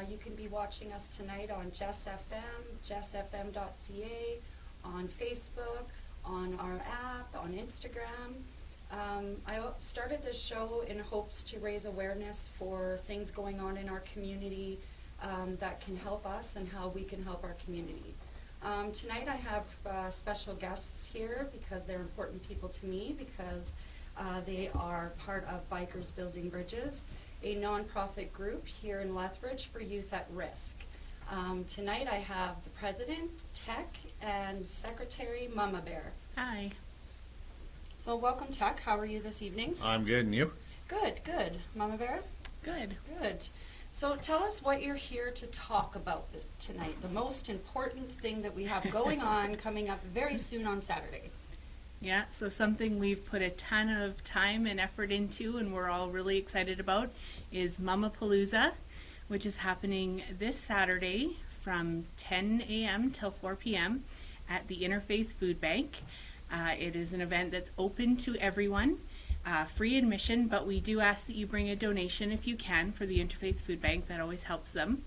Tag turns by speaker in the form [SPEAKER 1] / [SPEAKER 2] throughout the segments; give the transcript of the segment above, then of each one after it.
[SPEAKER 1] You can be watching us tonight on Jess FM, jessfm.ca, on Facebook, on our app, on Instagram. I started this show in hopes to raise awareness for things going on in our community that can help us and how we can help our community. Tonight I have special guests here because they're important people to me because they are part of Bikers Building Bridges, a nonprofit group here in Lethbridge for youth at risk. Tonight I have the president, Tech, and secretary, Mama Bear.
[SPEAKER 2] Hi.
[SPEAKER 1] So welcome, Tech. How are you this evening?
[SPEAKER 3] I'm good, and you?
[SPEAKER 1] Good, good. Mama Bear?
[SPEAKER 2] Good.
[SPEAKER 1] Good. So tell us what you're here to talk about tonight, the most important thing that we have going on coming up very soon on Saturday.
[SPEAKER 2] Yeah, so something we've put a ton of time and effort into and we're all really excited about is Mamapalooza, which is happening this Saturday from 10 a.m. till 4 p.m. at the Interfaith Food Bank. It is an event that's open to everyone, free admission, but we do ask that you bring a donation if you can for the Interfaith Food Bank. That always helps them.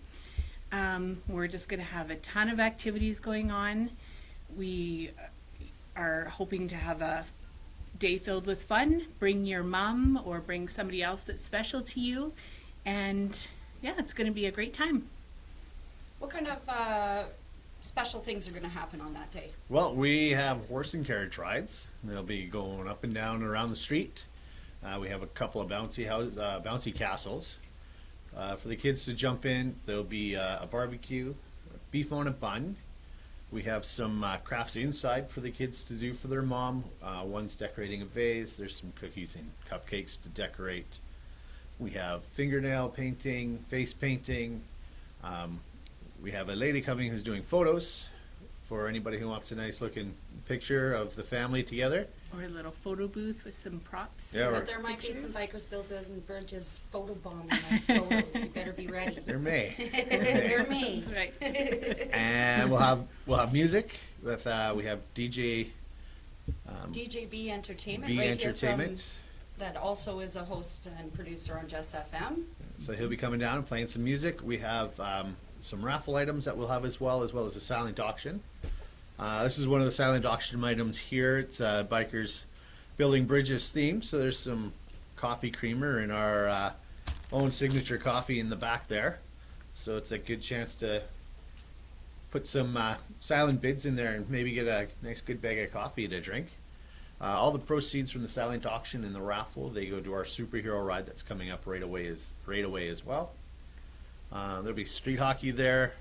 [SPEAKER 2] We're just going to have a ton of activities going on. We are hoping to have a day filled with fun. Bring your mom or bring somebody else that's special to you. And yeah, it's going to be a great time.
[SPEAKER 1] What kind of special things are going to happen on that day?
[SPEAKER 3] Well, we have horse and carriage rides. They'll be going up and down around the street. We have a couple of bouncy castles. For the kids to jump in, there'll be a barbecue, beef on a bun. We have some crafts inside for the kids to do for their mom. One's decorating a vase. There's some cookies and cupcakes to decorate. We have fingernail painting, face painting. We have a lady coming who's doing photos for anybody who wants a nice looking picture of the family together.
[SPEAKER 2] Or a little photo booth with some props.
[SPEAKER 3] Yeah,
[SPEAKER 1] But there might be some Bikers Building Bridges photobombing those photos. You better be ready.
[SPEAKER 3] There may.
[SPEAKER 1] There may.
[SPEAKER 2] That's right.
[SPEAKER 3] And we'll have music with we have DJ
[SPEAKER 1] DJB Entertainment.
[SPEAKER 3] B
[SPEAKER 1] right
[SPEAKER 3] Entertainment.
[SPEAKER 1] Here from, that also is a host and producer on Jess FM.
[SPEAKER 3] So he'll be coming down and playing some music. We have some raffle items that we'll have as well as a silent auction. This is one of the silent auction items here. It's Bikers Building Bridges themed. So there's some coffee creamer and our own signature coffee in the back there. So it's a good chance to put some silent bids in there and maybe get a nice good bag of coffee to drink. All the proceeds from the silent auction and the raffle, they go to our superhero ride that's coming up right away as well. There'll be street hockey there,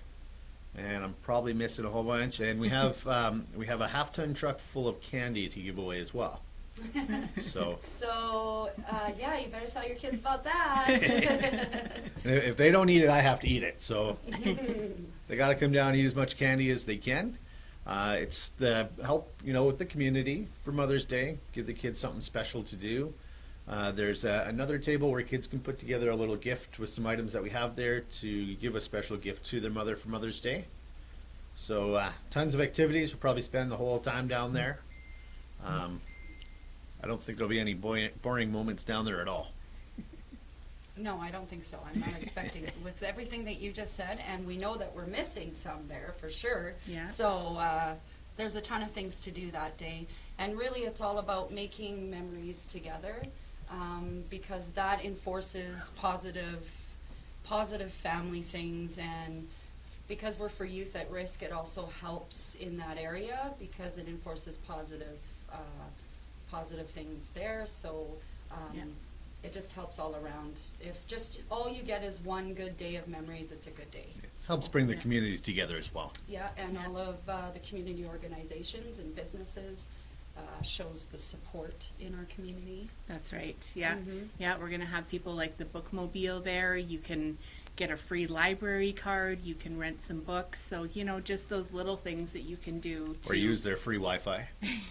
[SPEAKER 3] and I'm probably missing a whole bunch. And we have a half-ton truck full of candy to give away as well. So
[SPEAKER 1] yeah, you better tell your kids about that.
[SPEAKER 3] If they don't eat it, I have to eat it. So they got to come down and eat as much candy as they can. It's the help, with the community for Mother's Day. Give the kids something special to do. There's another table where kids can put together a little gift with some items that we have there to give a special gift to their mother for Mother's Day. So tons of activities. We'll probably spend the whole time down there. I don't think there'll be any boring moments down there at all.
[SPEAKER 1] No, I don't think so. I'm not expecting it. With everything that you just said, and we know that we're missing some there for sure.
[SPEAKER 2] Yeah.
[SPEAKER 1] So there's a ton of things to do that day. And really it's all about making memories together because that enforces positive family things. And because we're for youth at risk, it also helps in that area because it enforces positive things there. So it just helps all around. If just all you get is one good day of memories, it's a good day.
[SPEAKER 3] Helps bring the community together as well.
[SPEAKER 1] Yeah, and all of the community organizations and businesses shows the support in our community.
[SPEAKER 2] That's right. Yeah. Yeah, we're going to have people like the Bookmobile there. You can get a free library card. You can rent some books. So, just those little things that you can do.
[SPEAKER 3] Or use their free Wi-Fi.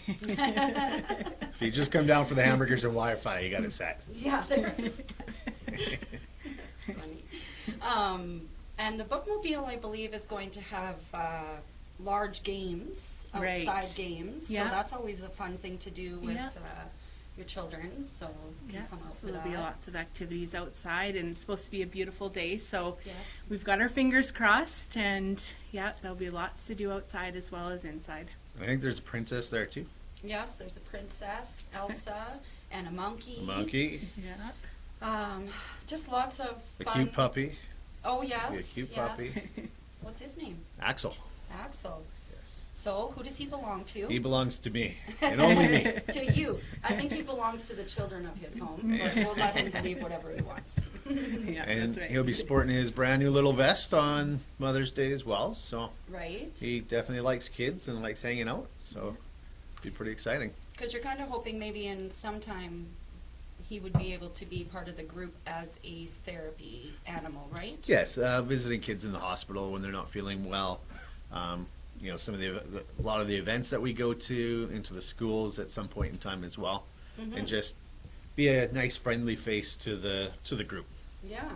[SPEAKER 3] If you just come down for the hamburgers and Wi-Fi, you got it set.
[SPEAKER 1] Yeah, there is. That's funny. And the Bookmobile, I believe, is going to have large games, outside games.
[SPEAKER 2] Yeah.
[SPEAKER 1] So that's always a fun thing to do with your children, so you
[SPEAKER 2] Yeah,
[SPEAKER 1] can come out
[SPEAKER 2] so
[SPEAKER 1] for
[SPEAKER 2] there'll
[SPEAKER 1] that.
[SPEAKER 2] be lots of activities outside, and it's supposed to be a beautiful day, so
[SPEAKER 1] Yes.
[SPEAKER 2] we've got our fingers crossed, and yeah, there'll be lots to do outside as well as inside.
[SPEAKER 3] I think there's a princess there too.
[SPEAKER 1] Yes, there's a princess, Elsa, and a monkey.
[SPEAKER 3] A monkey,
[SPEAKER 2] Yeah.
[SPEAKER 1] Just lots of
[SPEAKER 3] a
[SPEAKER 1] fun.
[SPEAKER 3] cute puppy,
[SPEAKER 1] Oh, yes.
[SPEAKER 3] a cute
[SPEAKER 1] yes.
[SPEAKER 3] puppy.
[SPEAKER 1] What's his name?
[SPEAKER 3] Axel.
[SPEAKER 1] Axel.
[SPEAKER 3] Yes.
[SPEAKER 1] So, who does he belong to?
[SPEAKER 3] He belongs to me, and only me.
[SPEAKER 1] To you. I think he belongs to the children of his home, but we'll let him believe whatever he wants.
[SPEAKER 2] Yeah,
[SPEAKER 3] And
[SPEAKER 2] that's right.
[SPEAKER 3] he'll be sporting his brand new little vest on Mother's Day as well. So
[SPEAKER 1] Right?
[SPEAKER 3] he definitely likes kids and likes hanging out. So it'll be pretty exciting.
[SPEAKER 1] Because you're kind of hoping maybe in some time he would be able to be part of the group as a therapy animal, right?
[SPEAKER 3] Yes, visiting kids in the hospital when they're not feeling well. Some of a lot of the events that we go to, into the schools at some point in time as well,
[SPEAKER 1] Mhm.
[SPEAKER 3] and just be a nice, friendly face to the group.
[SPEAKER 1] Yeah.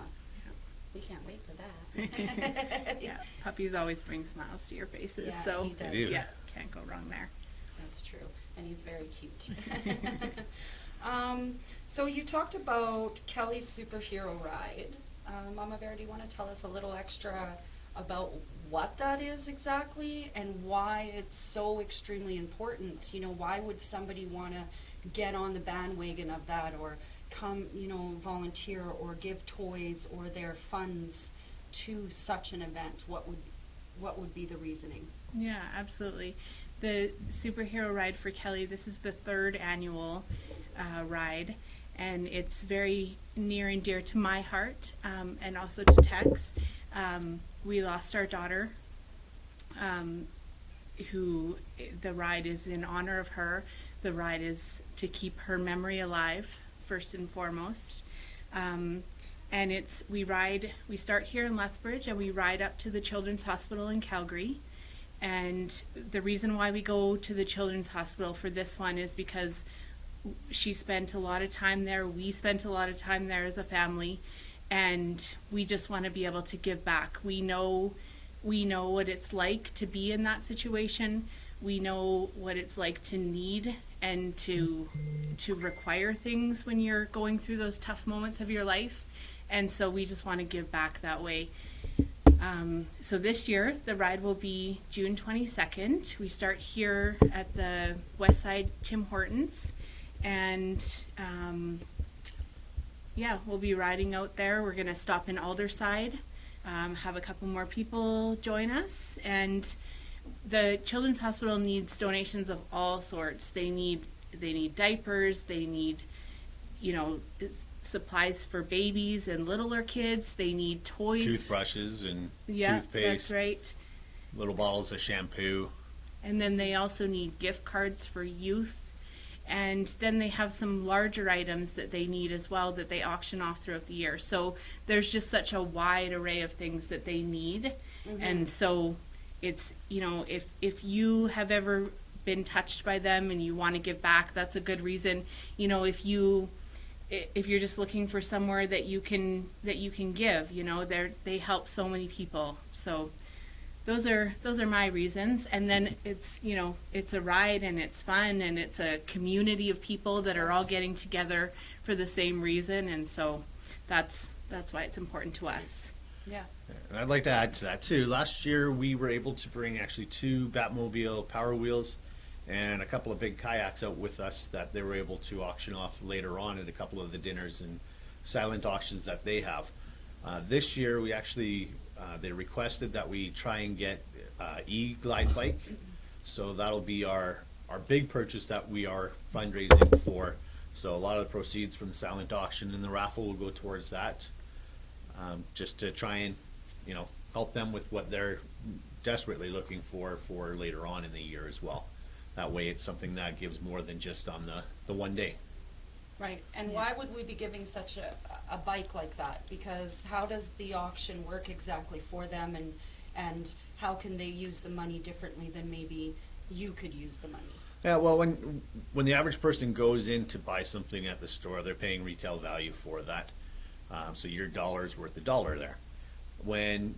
[SPEAKER 1] We can't wait for that.
[SPEAKER 2] Yeah, puppies always bring smiles to your faces,
[SPEAKER 1] Yeah,
[SPEAKER 2] so
[SPEAKER 1] he does.
[SPEAKER 3] They do.
[SPEAKER 2] yeah, can't go wrong there.
[SPEAKER 1] That's true, and he's very cute. So you talked about Kelly's superhero ride. Mama Bear, do you want to tell us a little extra about what that is exactly and why it's so extremely important? You know, why would somebody want to get on the bandwagon of that or come, volunteer or give toys or their funds to such an event? What would be the reasoning?
[SPEAKER 2] Yeah, absolutely. The superhero ride for Kelly, this is the third annual ride, and it's very near and dear to my heart, and also to Tex. We lost our daughter, who the ride is in honor of her. The ride is to keep her memory alive, first and foremost. And we start here in Lethbridge and we ride up to the Children's Hospital in Calgary. And the reason why we go to the Children's Hospital for this one is because she spent a lot of time there, we spent a lot of time there as a family, and we just want to be able to give back. We know what it's like to be in that situation. We know what it's like to need and to require things when you're going through those tough moments of your life. And so we just want to give back that way. So this year, the ride will be June 22nd. We start here at the Westside Tim Hortons. And we'll be riding out there. We're going to stop in Alderside, have a couple more people join us. And the Children's Hospital needs donations of all sorts. They need diapers, they need, supplies for babies and littler kids. They need toys.
[SPEAKER 3] Toothbrushes and
[SPEAKER 2] Yeah,
[SPEAKER 3] toothpaste.
[SPEAKER 2] that's right.
[SPEAKER 3] Little bottles of shampoo.
[SPEAKER 2] And then they also need gift cards for youth. And then they have some larger items that they need as well that they auction off throughout the year. So there's just such a wide array of things that they need.
[SPEAKER 1] Mm-hmm.
[SPEAKER 2] And so it's, if you have ever been touched by them and you want to give back, that's a good reason. If you're just looking for somewhere that you can give, they help so many people. So those are my reasons. And then it's a ride and it's fun and it's a community of people that are all getting together for the same reason, and so that's why it's important to us.
[SPEAKER 1] Yeah.
[SPEAKER 3] And I'd like to add to that too. Last year we were able to bring actually 2 Batmobile Power Wheels and a couple of big kayaks out with us that they were able to auction off later on at a couple of the dinners and silent auctions that they have. This year we actually they requested that we try and get e-glide bike, so that'll be our big purchase that we are fundraising for. So a lot of the proceeds from the silent auction and the raffle will go towards that, just to try and help them with what they're desperately looking for later on in the year as well. That way it's something that gives more than just on the one day.
[SPEAKER 1] Right, and why would we be giving such a bike like that? Because how does the auction work exactly for them, and how can they use the money differently than maybe you could use the money?
[SPEAKER 3] Yeah, well, when the average person goes in to buy something at the store, they're paying retail value for that. So your dollar's worth $1 there. When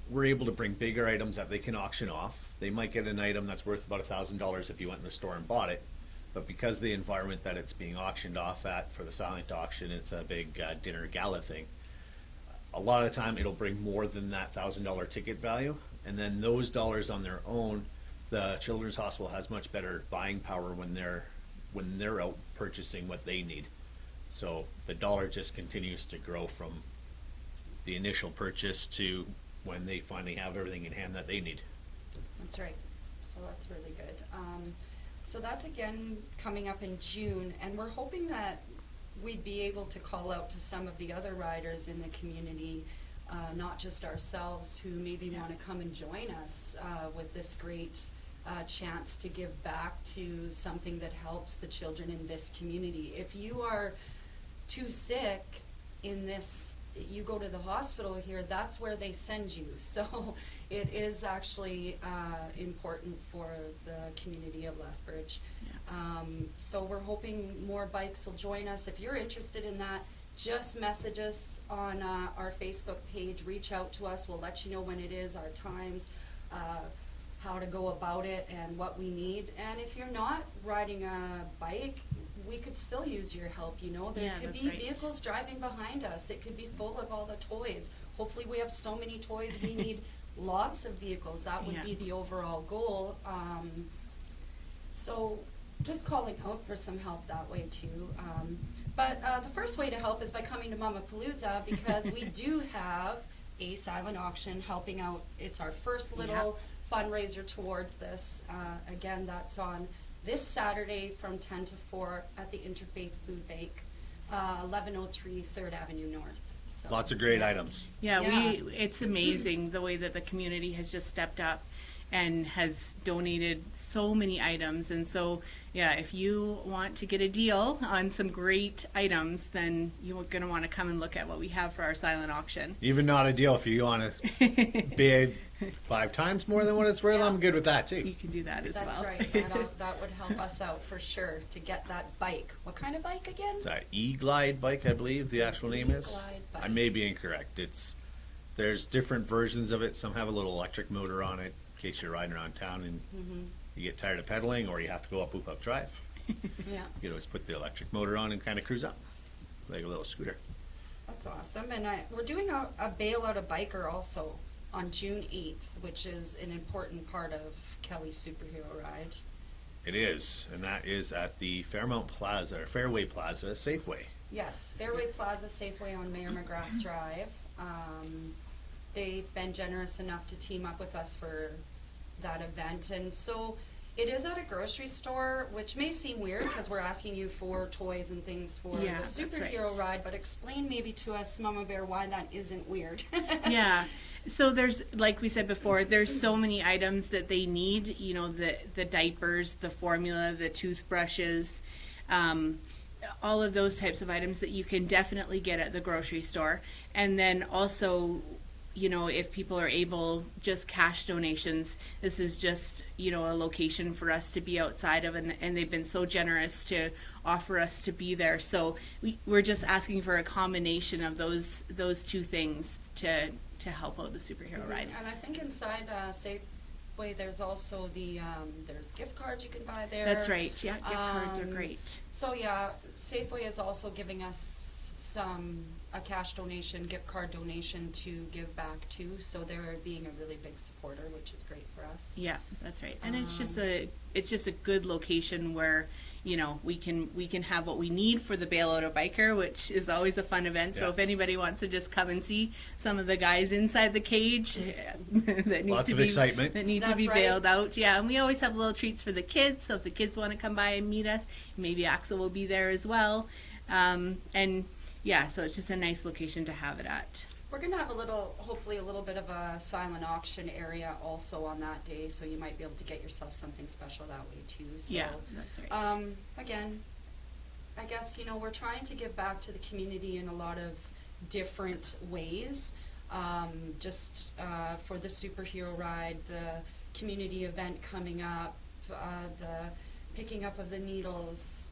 [SPEAKER 3] we're able to bring bigger items that they can auction off, they might get an item that's worth about $1,000 if you went in the store and bought it. But because of the environment that it's being auctioned off at for the silent auction, it's a big dinner gala thing. A lot of the time it'll bring more than that $1,000 ticket value, and then those dollars on their own, the Children's Hospital has much better buying power when they're out purchasing what they need. So the dollar just continues to grow from the initial purchase to when they finally have everything in hand that they need.
[SPEAKER 1] That's right. So that's really good. So that's again coming up in June, and we're hoping that we'd be able to call out to some of the other riders in the community, not just ourselves, who maybe want to come and join us with this great chance to give back to something that helps the children in this community. If you are too sick in this, you go to the hospital here, that's where they send you. So it is actually important for the community of Lethbridge.
[SPEAKER 2] Yeah.
[SPEAKER 1] So we're hoping more bikes will join us. If you're interested in that, just message us on our Facebook page, reach out to us. We'll let you know when it is, our times, how to go about it, and what we need. And if you're not riding a bike, we could still use your help, you know. There could be vehicles driving behind us. It could be full of all the toys. Hopefully we have so many toys, we need lots of vehicles. That would be the overall goal. So just calling out for some help that way too. But the first way to help is by coming to Mamapalooza, because we do have a silent auction helping out. It's our first little fundraiser towards this. Again, that's on this Saturday from 10 to 4 at the Interfaith Food Bank, 1103 3rd Avenue North. So,
[SPEAKER 3] Lots of great items.
[SPEAKER 2] Yeah, it's amazing the way that the community has just stepped up and has donated so many items. And so, yeah, if you want to get a deal on some great items, then you're going to want to come and look at what we have for our silent auction.
[SPEAKER 3] Even not a deal if you want to bid 5 times more than what it's worth. I'm good with that too.
[SPEAKER 2] You can do that as well.
[SPEAKER 1] That's right. That would help us out for sure to get that bike. What kind of bike again?
[SPEAKER 3] It's an E-Glide bike, I believe the actual name is.
[SPEAKER 1] E-Glide bike.
[SPEAKER 3] I may be incorrect. There's different versions of it. Some have a little electric motor on it in case you're riding around town and you get tired of pedaling, or you have to go up Oop Drive.
[SPEAKER 1] Yeah.
[SPEAKER 3] You can always put the electric motor on and kind of cruise up like a little scooter.
[SPEAKER 1] That's awesome. And we're doing a bail out a biker also on June 8th, which is an important part of Kelly's Superhero Ride.
[SPEAKER 3] It is, and that is at the Fairway Plaza Safeway.
[SPEAKER 1] Yes, Fairway Plaza Safeway on Mayor McGrath Drive. They've been generous enough to team up with us for that event. And so it is at a grocery store, which may seem weird because we're asking you for toys and things for the Superhero Ride, but explain maybe to us, Mama Bear, why that isn't weird.
[SPEAKER 2] Yeah. So there's, like we said before, there's so many items that they need, you know, the diapers, the formula, the toothbrushes, all of those types of items that you can definitely get at the grocery store. And then also, you know, if people are able, just cash donations. This is just, you know, a location for us to be outside of, and they've been so generous to offer us to be there. So we're just asking for a combination of those two things to help out the Superhero Ride.
[SPEAKER 1] And I think inside Safeway there's also there's gift cards you can buy there.
[SPEAKER 2] That's right. Yeah, gift cards are great.
[SPEAKER 1] So yeah, Safeway is also giving us a cash donation, gift card donation to give back to. So they're being a really big supporter, which is great for us.
[SPEAKER 2] Yeah, that's right. And it's just a good location where, you know, we can have what we need for the Bail Out a Biker, which is always a fun event. So if anybody wants to just come and see some of the guys inside the cage that need excitement that need to be bailed out. Yeah, and we always have little treats for the kids. So if the kids want to come by and meet us, maybe Axel will be there as well. And yeah, so it's just a nice location to have it at.
[SPEAKER 1] We're going to have hopefully a little bit of a silent auction area also on that day, so you might be able to get yourself something special that way too. So,
[SPEAKER 2] yeah, that's right.
[SPEAKER 1] Again, I guess, you know, we're trying to give back to the community in a lot of different ways. Just for the Superhero Ride, the community event coming up, the picking up of the needles,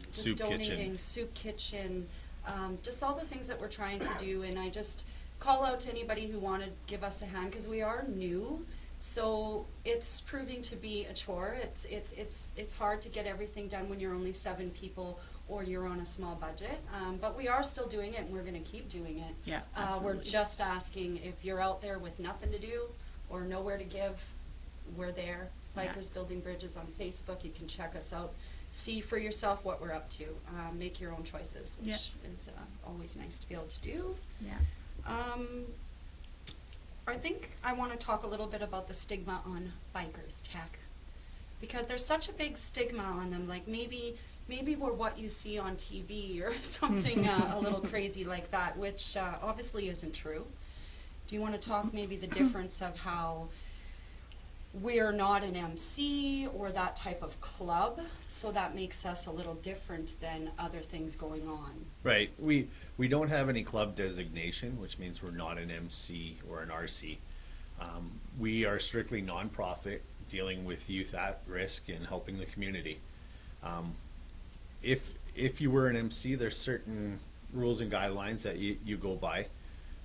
[SPEAKER 1] just
[SPEAKER 3] Soup
[SPEAKER 1] donating,
[SPEAKER 3] kitchen.
[SPEAKER 1] Soup kitchen. Just all the things that we're trying to do, and I just call out to anybody who want to give us a hand, because we are new, So it's proving to be a chore. It's hard to get everything done when you're only 7 people or you're on a small budget. But we are still doing it, and we're going to keep doing it.
[SPEAKER 2] Yeah,
[SPEAKER 1] We're
[SPEAKER 2] absolutely.
[SPEAKER 1] just asking if you're out there with nothing to do or nowhere to give, we're there.
[SPEAKER 2] Yeah.
[SPEAKER 1] Bikers Building Bridges on Facebook. You can check us out. See for yourself what we're up to. Make your own choices, which is always nice to be able to do.
[SPEAKER 2] Yeah.
[SPEAKER 1] I think I want to talk a little bit about the stigma on bikers tech, because there's such a big stigma on them. Like maybe we're what you see on TV or something a little crazy like that, which obviously isn't true. Do you want to talk maybe the difference of how we're not an MC or that type of club, so that makes us a little different than other things going on?
[SPEAKER 3] Right. We don't have any club designation, which means we're not an MC or an RC. We are strictly nonprofit, dealing with youth at risk and helping the community. If you were an MC, there's certain rules and guidelines that you go by.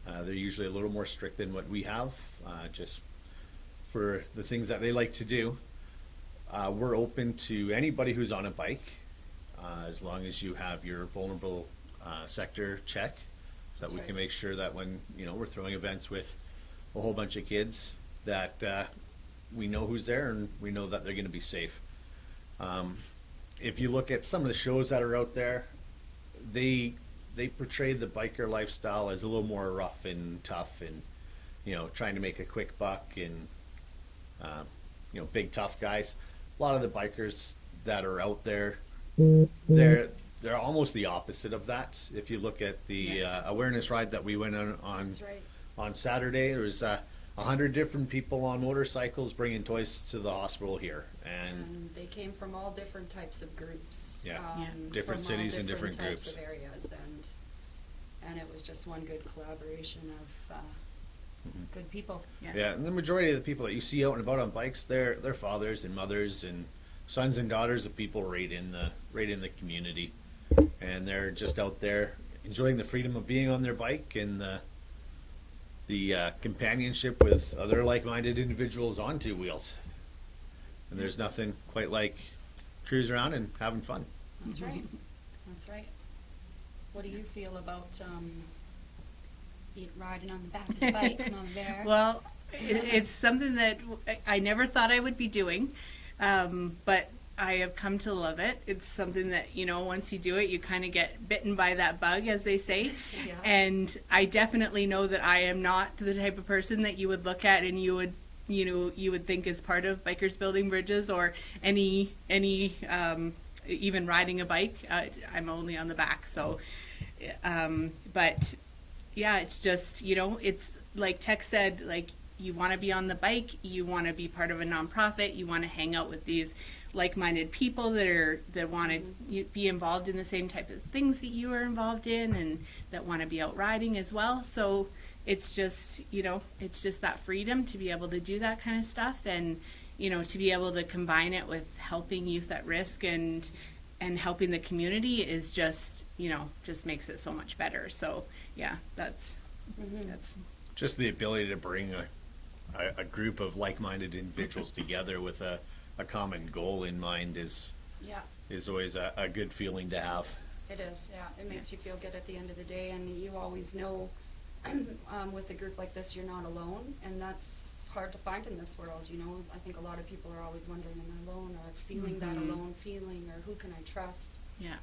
[SPEAKER 3] They're usually a little more strict than what we have, just for the things that they like to do. We're open to anybody who's on a bike, as long as you have your vulnerable sector check, so that
[SPEAKER 1] That's
[SPEAKER 3] we
[SPEAKER 1] right.
[SPEAKER 3] can make sure that when we're throwing events with a whole bunch of kids, that we know who's there and we know that they're going to be safe. If you look at some of the shows that are out there, they portray the biker lifestyle as a little more rough and tough, and trying to make a quick buck, and big tough guys. A lot of the bikers that are out there, they're almost the opposite of that. If you look at the awareness ride that we went on
[SPEAKER 1] That's right.
[SPEAKER 3] on Saturday, there was 100 different people on motorcycles bringing toys to the hospital here, and
[SPEAKER 1] They came from all different types of groups.
[SPEAKER 3] Yeah.
[SPEAKER 2] Yeah.
[SPEAKER 3] Different
[SPEAKER 1] from all
[SPEAKER 3] cities and different
[SPEAKER 1] types
[SPEAKER 3] groups.
[SPEAKER 1] of areas, and it was just one good collaboration of good people.
[SPEAKER 3] yeah, and the majority of the people that you see out and about on bikes, they're fathers and mothers and sons and daughters of people right in the community, and they're just out there enjoying the freedom of being on their bike and the companionship with other like-minded individuals on 2 wheels. And there's nothing quite like cruising around and having fun.
[SPEAKER 1] That's right. That's right. What do you feel about riding on the back of the bike, Mama Bear?
[SPEAKER 2] Well, it's something that I never thought I would be doing, but I have come to love it. It's something that, once you do it, you kind of get bitten by that bug, as they say.
[SPEAKER 1] Yeah.
[SPEAKER 2] And I definitely know that I am not the type of person that you would look at and you would think is part of Bikers Building Bridges or any even riding a bike. I'm only on the back, so. But yeah, it's just, it's like Tech said, like, you want to be on the bike, you want to be part of a nonprofit, you want to hang out with these like-minded people that want to be involved in the same type of things that you are involved in, and that want to be out riding as well. So it's just, it's just that freedom to be able to do that kind of stuff, and to be able to combine it with helping youth at risk and helping the community is just, just makes it so much better. So yeah, that's
[SPEAKER 3] Just the ability to bring a group of like-minded individuals together with a common goal in mind is always a good feeling to have.
[SPEAKER 1] It is, yeah. It makes you feel good at the end of the day, and you always know with a group like this, you're not alone, and that's hard to find in this world. I think a lot of people are always wondering, am I alone, or feeling that alone feeling, or who can I trust?
[SPEAKER 2] yeah.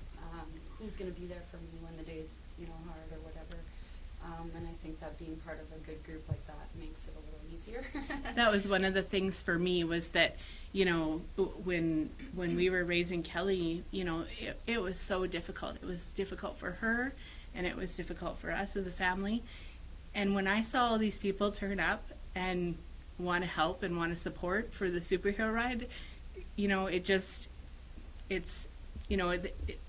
[SPEAKER 1] Who's going to be there for me when the day's hard or whatever. And I think that being part of a good group like that makes it a little easier.
[SPEAKER 2] That was one of the things for me, was that, when we were raising Kelly, it was so difficult. It was difficult for her, and it was difficult for us as a family. And when I saw all these people turn up and want to help and want to support for the superhero ride,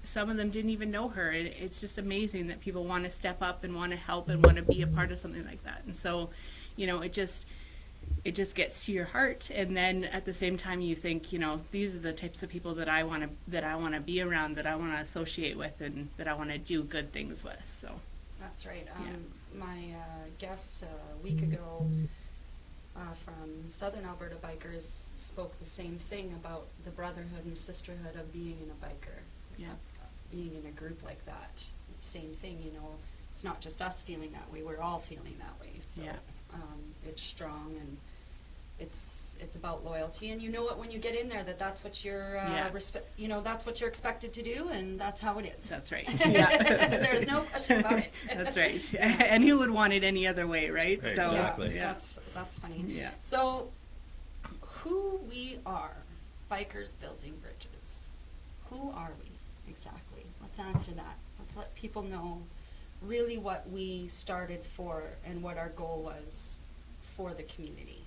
[SPEAKER 2] some of them didn't even know her. It's just amazing that people want to step up and want to help and want to be a part of something like that. And so, it just gets to your heart. And then at the same time, you think, these are the types of people that I want to be around, that I want to associate with, and that I want to do good things with. So
[SPEAKER 1] That's right.
[SPEAKER 2] Yeah.
[SPEAKER 1] My guest a week ago from Southern Alberta Bikers spoke the same thing about the brotherhood and sisterhood of being in a biker.
[SPEAKER 2] Yeah.
[SPEAKER 1] Being in a group like that. Same thing, you know, it's not just us feeling that way, we're all feeling that way. So
[SPEAKER 2] Yeah.
[SPEAKER 1] it's strong, and it's about loyalty, and you know it when you get in there that's what you're you know, that's what you're expected to do, and that's how it is.
[SPEAKER 2] That's right. Yeah.
[SPEAKER 1] There's no question about it.
[SPEAKER 2] That's right. And who would want it any other way, right?
[SPEAKER 3] Exactly.
[SPEAKER 1] Yeah, that's funny.
[SPEAKER 2] Yeah.
[SPEAKER 1] So who we are, Bikers Building Bridges. Who are we exactly? Let's answer that. Let's let people know really what we started for and what our goal was for the community.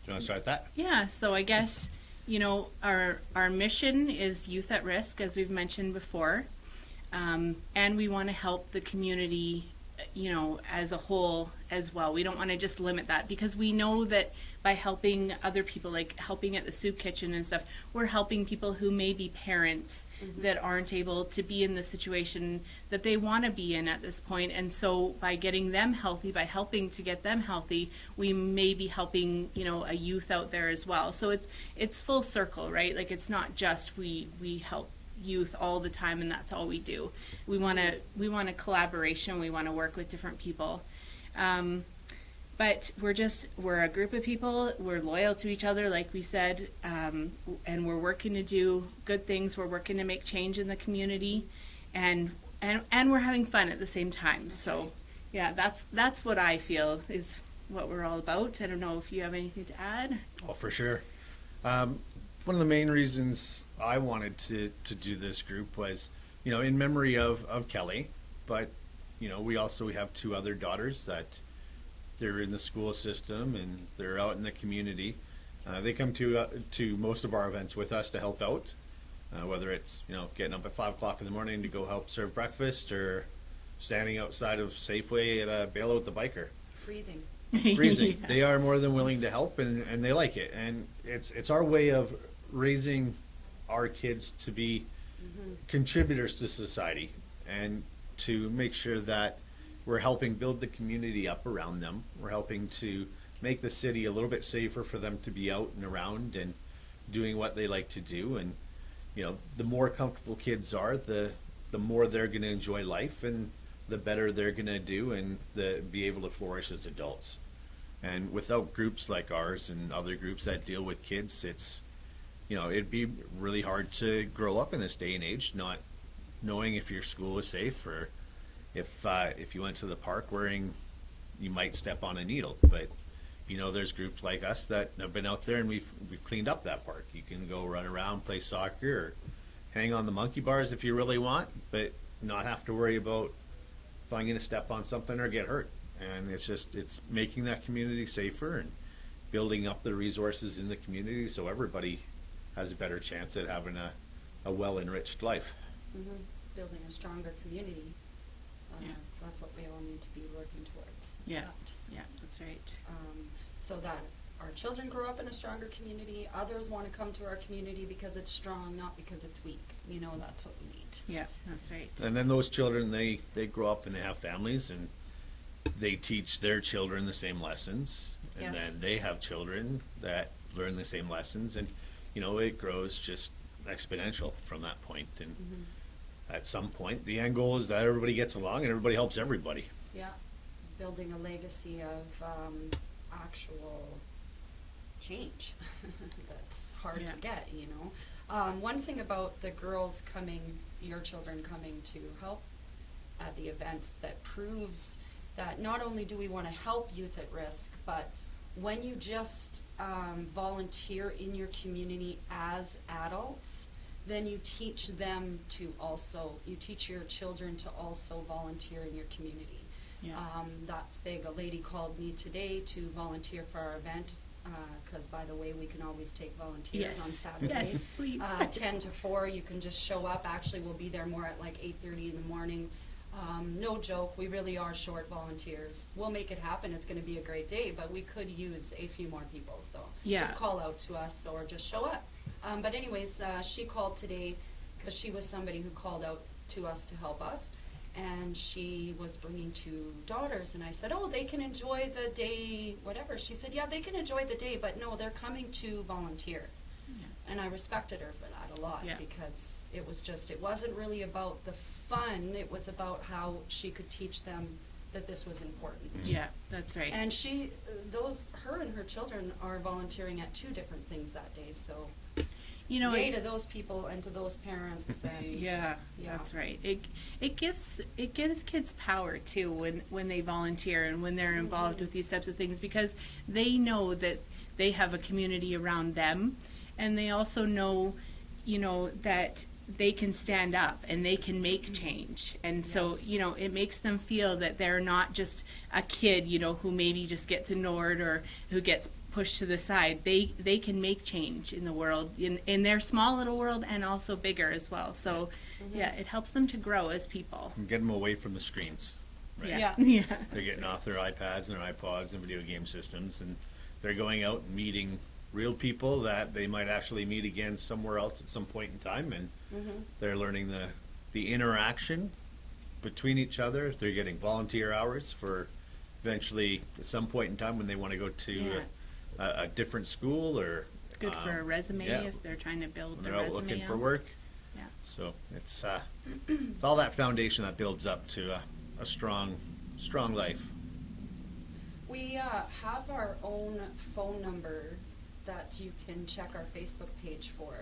[SPEAKER 3] Do you want to start that?
[SPEAKER 2] Yeah, so I guess, you know, our mission is youth at risk, as we've mentioned before, and we want to help the community, you know, as a whole as well. We don't want to just limit that, because we know that by helping other people, like helping at the soup kitchen and stuff, we're helping people who may be parents that aren't able to be in the situation that they want to be in at this point. And so by getting them healthy, by helping to get them healthy, we may be helping, you know, a youth out there as well. So it's full circle, right? Like, it's not just we help youth all the time and that's all we do. We want a collaboration. We want to work with different people. But we're a group of people. We're loyal to each other, like we said, and we're working to do good things. We're working to make change in the community, and we're having fun at the same time. So, yeah, that's what I feel is what we're all about. I don't know if you have anything to add.
[SPEAKER 3] Oh, for sure. One of the main reasons I wanted to do this group was, you know, in memory of Kelly, but, you know, we have two other daughters that they're in the school system and they're out in the community. They come to most of our events with us to help out, whether it's, you know, getting up at 5 o'clock in the morning to go help serve breakfast, or standing outside of Safeway at a bail out the biker.
[SPEAKER 1] Freezing.
[SPEAKER 3] Freezing.
[SPEAKER 2] Yeah.
[SPEAKER 3] They are more than willing to help, and they like it. And it's our way of raising our kids to be contributors to society, and to make sure that we're helping build the community up around them. We're helping to make the city a little bit safer for them to be out and around and doing what they like to do. And, you know, the more comfortable kids are, the more they're going to enjoy life, and the better they're going to do and be able to flourish as adults. And without groups like ours and other groups that deal with kids, it's, you know, it'd be really hard to grow up in this day and age not knowing if your school is safe, or if you went to the park you might step on a needle. But, you know, there's groups like us that have been out there and we've cleaned up that park. You can go run around, play soccer, or hang on the monkey bars if you really want, but not have to worry about if I'm going to step on something or get hurt. And it's making that community safer and building up the resources in the community so everybody has a better chance at having a well-enriched life.
[SPEAKER 1] Building a stronger community.
[SPEAKER 2] Yeah.
[SPEAKER 1] That's what we all need to be working towards. is
[SPEAKER 2] Yeah.
[SPEAKER 1] that.
[SPEAKER 2] Yeah, that's right.
[SPEAKER 1] So that our children grow up in a stronger community. Others want to come to our community because it's strong, not because it's weak. You know, that's what we need.
[SPEAKER 2] Yeah, that's right.
[SPEAKER 3] And then those children, they grow up and they have families, and they teach their children the same lessons. And
[SPEAKER 1] Yes.
[SPEAKER 3] then they have children that learn the same lessons, and, you know, it grows just exponential from that point. And at some point, the end goal is that everybody gets along and everybody helps everybody.
[SPEAKER 1] Yeah, building a legacy of actual change. That's hard
[SPEAKER 2] Yeah.
[SPEAKER 1] to get, you know. One thing about the girls coming, your children coming to help at the events, that proves that not only do we want to help youth at risk, but when you just volunteer in your community as adults, then you teach them to also, you teach your children to also volunteer in your community.
[SPEAKER 2] Yeah.
[SPEAKER 1] That's big. A lady called me today to volunteer for our event, because, by the way, we can always take volunteers on Saturdays.
[SPEAKER 2] Yes, please.
[SPEAKER 1] 10 to 4, you can just show up. Actually, we'll be there more at like 8:30 in the morning. No joke, we really are short volunteers. We'll make it happen. It's going to be a great day, but we could use a few more people. So
[SPEAKER 2] Yeah.
[SPEAKER 1] just call out to us or just show up. But anyways, she called today because she was somebody who called out to us to help us. and she was bringing 2 daughters, and I said, oh, they can enjoy the day, whatever. She said, yeah, they can enjoy the day, but no, they're coming to volunteer.
[SPEAKER 2] Yeah.
[SPEAKER 1] And I respected her for that a lot,
[SPEAKER 2] Yeah.
[SPEAKER 1] because it wasn't really about the fun, it was about how she could teach them that this was important.
[SPEAKER 2] Yeah, that's right.
[SPEAKER 1] And her and her children are volunteering at 2 different things that day, so
[SPEAKER 2] You know,
[SPEAKER 1] yay to those people and to those parents. And
[SPEAKER 2] yeah, that's right. It gives kids power too when they volunteer and when they're involved with these types of things, because they know that they have a community around them, and they also know, that they can stand up and they can make change. And so,
[SPEAKER 1] Yes.
[SPEAKER 2] It makes them feel that they're not just a kid, who maybe just gets ignored or who gets pushed to the side. They can make change in the world, in their small little world, and also bigger as well. So, yeah, it helps them to grow as people.
[SPEAKER 3] And get them away from the screens. Right?
[SPEAKER 2] Yeah.
[SPEAKER 1] Yeah.
[SPEAKER 2] Yeah.
[SPEAKER 3] They're getting off their iPads and their iPods and video game systems, and they're going out and meeting real people that they might actually meet again somewhere else at some point in time, and they're learning the interaction between each other. They're getting volunteer hours for eventually at some point in time when they want to go to a different school, or
[SPEAKER 2] Good for a resume
[SPEAKER 3] yeah.
[SPEAKER 2] if they're trying to build
[SPEAKER 3] when
[SPEAKER 2] their
[SPEAKER 3] they're out
[SPEAKER 2] resume
[SPEAKER 3] looking for
[SPEAKER 2] up.
[SPEAKER 3] work.
[SPEAKER 2] Yeah.
[SPEAKER 3] So it's all that foundation that builds up to a strong life.
[SPEAKER 1] We have our own phone number that you can check our Facebook page for.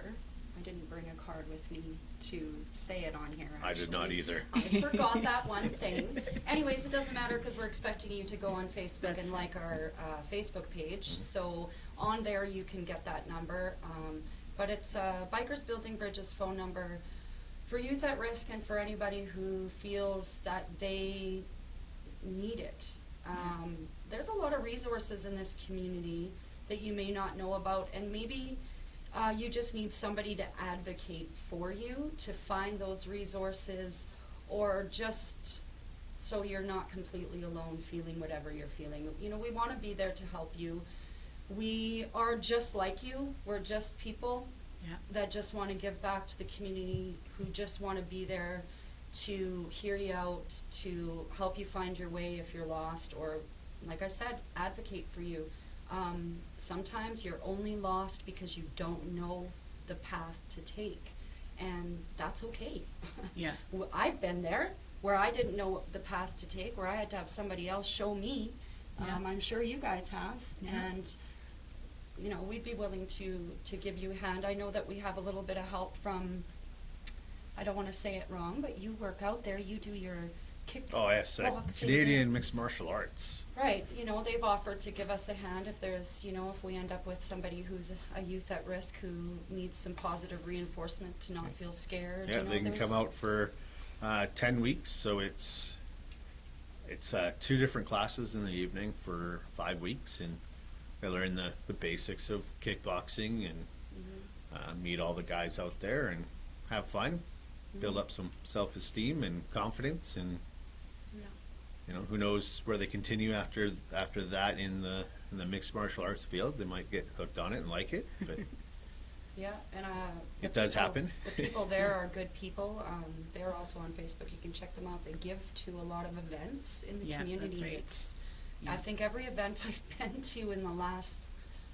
[SPEAKER 1] I didn't bring a card with me to say it on here, actually.
[SPEAKER 3] I did not either.
[SPEAKER 1] I forgot that one thing. Anyways, it doesn't matter, because we're expecting you to go on Facebook and like our Facebook page. So on there you can get that number. But it's Bikers Building Bridges phone number for youth at risk and for anybody who feels that they need it. There's a lot of resources in this community that you may not know about, and maybe you just need somebody to advocate for you to find those resources, or just so you're not completely alone feeling whatever you're feeling. We want to be there to help you. We are just like you. We're just people that just want to give back to the community, who just want to be there to hear you out, to help you find your way if you're lost, or, like I said, advocate for you. Sometimes you're only lost because you don't know the path to take, and that's okay.
[SPEAKER 2] Yeah.
[SPEAKER 1] I've been there, where I didn't know the path to take, where I had to have somebody else show me.
[SPEAKER 2] Yeah.
[SPEAKER 1] I'm sure you guys have,
[SPEAKER 2] Yeah.
[SPEAKER 1] and we'd be willing to give you a hand. I know that we have a little bit of help from, I don't want to say it wrong, but you work out there, you do your kickboxing.
[SPEAKER 3] Oh yes, Canadian mixed martial arts.
[SPEAKER 1] Right, they've offered to give us a hand if there's, if we end up with somebody who's a youth at risk who needs some positive reinforcement to not feel scared.
[SPEAKER 3] Yeah, they can come out for 10 weeks, so it's 2 different classes in the evening for 5 weeks, and they learn the basics of kickboxing and meet all the guys out there and have fun, build up some self-esteem and confidence, and who knows where they continue after that in the mixed martial arts field. They might get hooked on it and like it, but
[SPEAKER 1] Yeah, and
[SPEAKER 3] it does happen.
[SPEAKER 1] The people there are good people. They're also on Facebook. You can check them out. They give to a lot of events in the community.
[SPEAKER 2] That's right.
[SPEAKER 1] I think every event I've been to in the last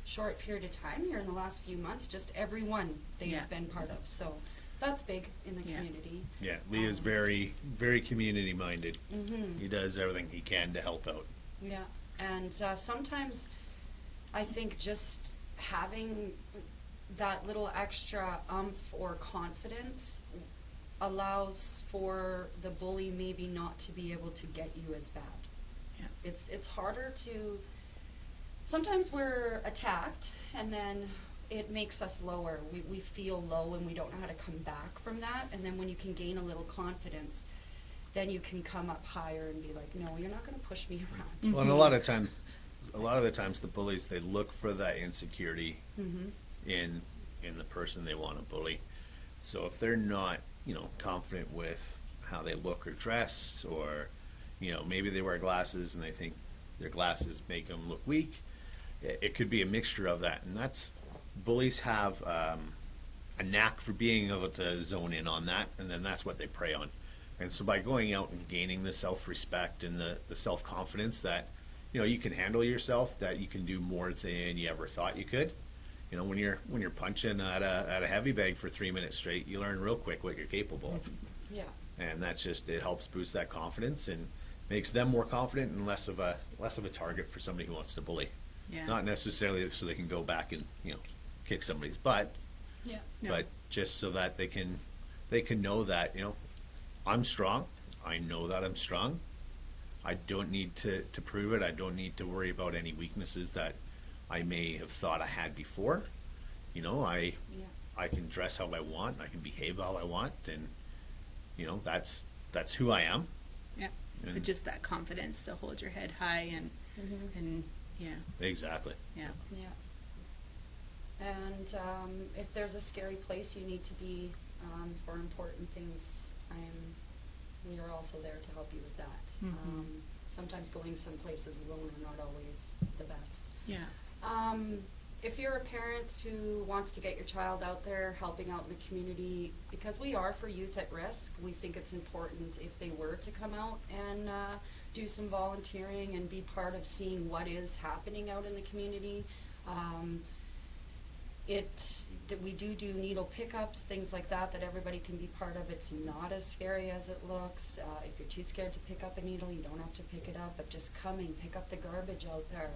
[SPEAKER 1] short period of time here, in the last few months, just every one they've been part of. So that's big in the community.
[SPEAKER 3] Yeah, Lee is very, very community minded. He does everything he can to help out.
[SPEAKER 1] Yeah, and sometimes I think just having that little extra oomph or confidence allows for the bully maybe not to be able to get you as bad. Yeah. It's harder to, sometimes we're attacked and then it makes us lower. We feel low and we don't know how to come back from that, and then when you can gain a little confidence, then you can come up higher and be like, no, you're not going to push me around.
[SPEAKER 3] Well, and a lot of the times the bullies, they look for that insecurity in the person they want to bully. So if they're not, confident with how they look or dress, or, maybe they wear glasses and they think their glasses make them look weak, it could be a mixture of that. And bullies have a knack for being able to zone in on that, and then that's what they prey on. And so by going out and gaining the self-respect and the self-confidence that, you can handle yourself, that you can do more than you ever thought you could. When you're punching at a heavy bag for 3 minutes straight, you learn real quick what you're capable of.
[SPEAKER 1] Yeah.
[SPEAKER 3] And that's just, it helps boost that confidence and makes them more confident and less of a target for somebody who wants to bully.
[SPEAKER 2] Yeah.
[SPEAKER 3] Not necessarily so they can go back and, kick somebody's butt,
[SPEAKER 2] Yeah. No.
[SPEAKER 3] but just so that they can know that, I'm strong. I know that I'm strong. I don't need to prove it. I don't need to worry about any weaknesses that I may have thought I had before. I can dress how I want. I can behave how I want, and that's who I am.
[SPEAKER 2] Yeah.
[SPEAKER 3] And
[SPEAKER 2] But just that confidence to hold your head high and yeah.
[SPEAKER 3] exactly.
[SPEAKER 2] Yeah.
[SPEAKER 1] Yeah. And if there's a scary place you need to be for important things, we are also there to help you with that.
[SPEAKER 2] Mhm.
[SPEAKER 1] Sometimes going some places alone are not always the best.
[SPEAKER 2] Yeah.
[SPEAKER 1] If you're a parent who wants to get your child out there helping out in the community, because we are for youth at risk, we think it's important if they were to come out and do some volunteering and be part of seeing what is happening out in the community. We do needle pickups, things like that everybody can be part of. It's not as scary as it looks. If you're too scared to pick up a needle, you don't have to pick it up, but just coming, pick up the garbage out there,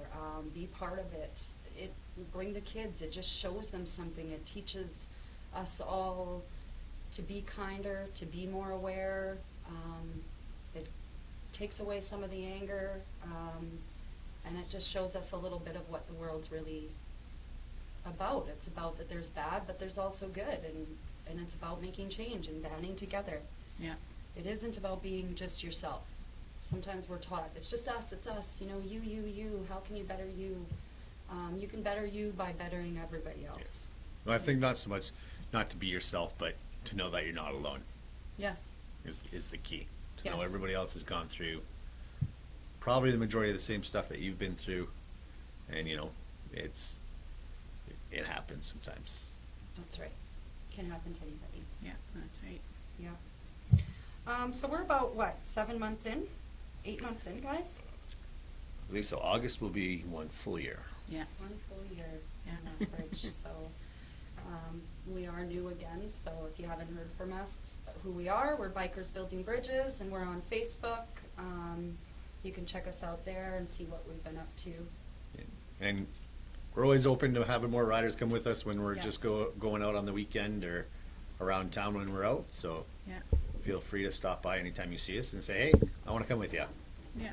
[SPEAKER 1] be part of it. Bring the kids. It just shows them something. It teaches us all to be kinder, to be more aware. It takes away some of the anger, and it just shows us a little bit of what the world's really about. It's about that there's bad, but there's also good, and it's about making change and banding together.
[SPEAKER 2] Yeah.
[SPEAKER 1] It isn't about being just yourself. Sometimes we're taught, it's just us, it's us, you, how can you better you? You can better you by bettering everybody else.
[SPEAKER 3] Yeah. Well, I think not so much not to be yourself, but to know that you're not alone
[SPEAKER 1] Yes.
[SPEAKER 3] is the key. To know
[SPEAKER 1] Yes.
[SPEAKER 3] everybody else has gone through probably the majority of the same stuff that you've been through, and it happens sometimes.
[SPEAKER 1] That's right. Can happen to anybody.
[SPEAKER 2] Yeah, that's right.
[SPEAKER 1] Yeah. So we're about, 7 months in? 8 months in, guys?
[SPEAKER 3] I believe so. August will be 1 full year.
[SPEAKER 2] Yeah.
[SPEAKER 1] 1 full year
[SPEAKER 2] Yeah.
[SPEAKER 1] on average. So we are new again. So if you haven't heard from us, who we are, we're Bikers Building Bridges, and we're on Facebook. You can check us out there and see what we've been up to.
[SPEAKER 3] And we're always open to having more riders come with us when we're
[SPEAKER 1] Yes.
[SPEAKER 3] just going out on the weekend or around town when we're out. So
[SPEAKER 2] Yeah.
[SPEAKER 3] feel free to stop by anytime you see us and say, hey, I want to come with you.
[SPEAKER 2] Yeah.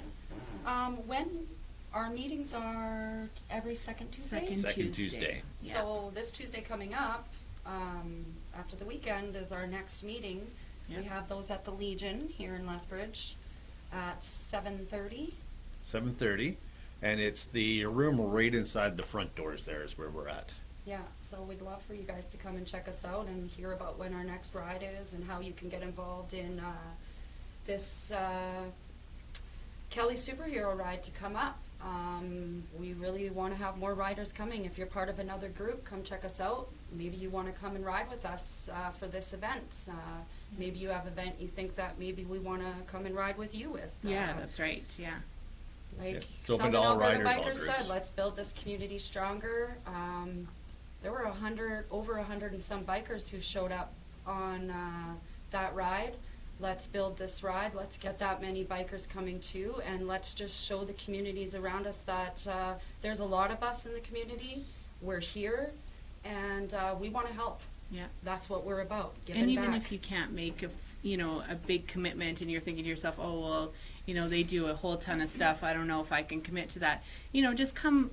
[SPEAKER 1] When our meetings are every second Tuesday?
[SPEAKER 3] Second Tuesday.
[SPEAKER 2] Yeah.
[SPEAKER 1] So this Tuesday coming up, after the weekend, is our next meeting.
[SPEAKER 2] Yeah.
[SPEAKER 1] We have those at the Legion here in Lethbridge at 7:30.
[SPEAKER 3] 7:30, and it's the room right inside the front doors. There is where we're at.
[SPEAKER 1] Yeah, so we'd love for you guys to come and check us out and hear about when our next ride is and how you can get involved in this Kelly Superhero Ride to come up. We really want to have more riders coming. If you're part of another group, come check us out. Maybe you want to come and ride with us for this event. Maybe you have an event you think that maybe we want to come and ride with you with.
[SPEAKER 2] Yeah, that's right. Yeah.
[SPEAKER 3] Yeah,
[SPEAKER 1] Like
[SPEAKER 3] it's open
[SPEAKER 1] some
[SPEAKER 3] to
[SPEAKER 1] of
[SPEAKER 3] all
[SPEAKER 1] the Alberta
[SPEAKER 3] riders, all
[SPEAKER 1] bikers said,
[SPEAKER 3] groups.
[SPEAKER 1] let's build this community stronger. There were over 100 and some bikers who showed up on that ride. Let's build this ride. Let's get that many bikers coming too, and let's just show the communities around us that there's a lot of us in the community. We're here, and we want to help.
[SPEAKER 2] Yeah.
[SPEAKER 1] That's what we're about. Giving
[SPEAKER 2] And even
[SPEAKER 1] back.
[SPEAKER 2] if you can't make a big commitment and you're thinking to yourself, oh, well, they do a whole ton of stuff. I don't know if I can commit to that. Just come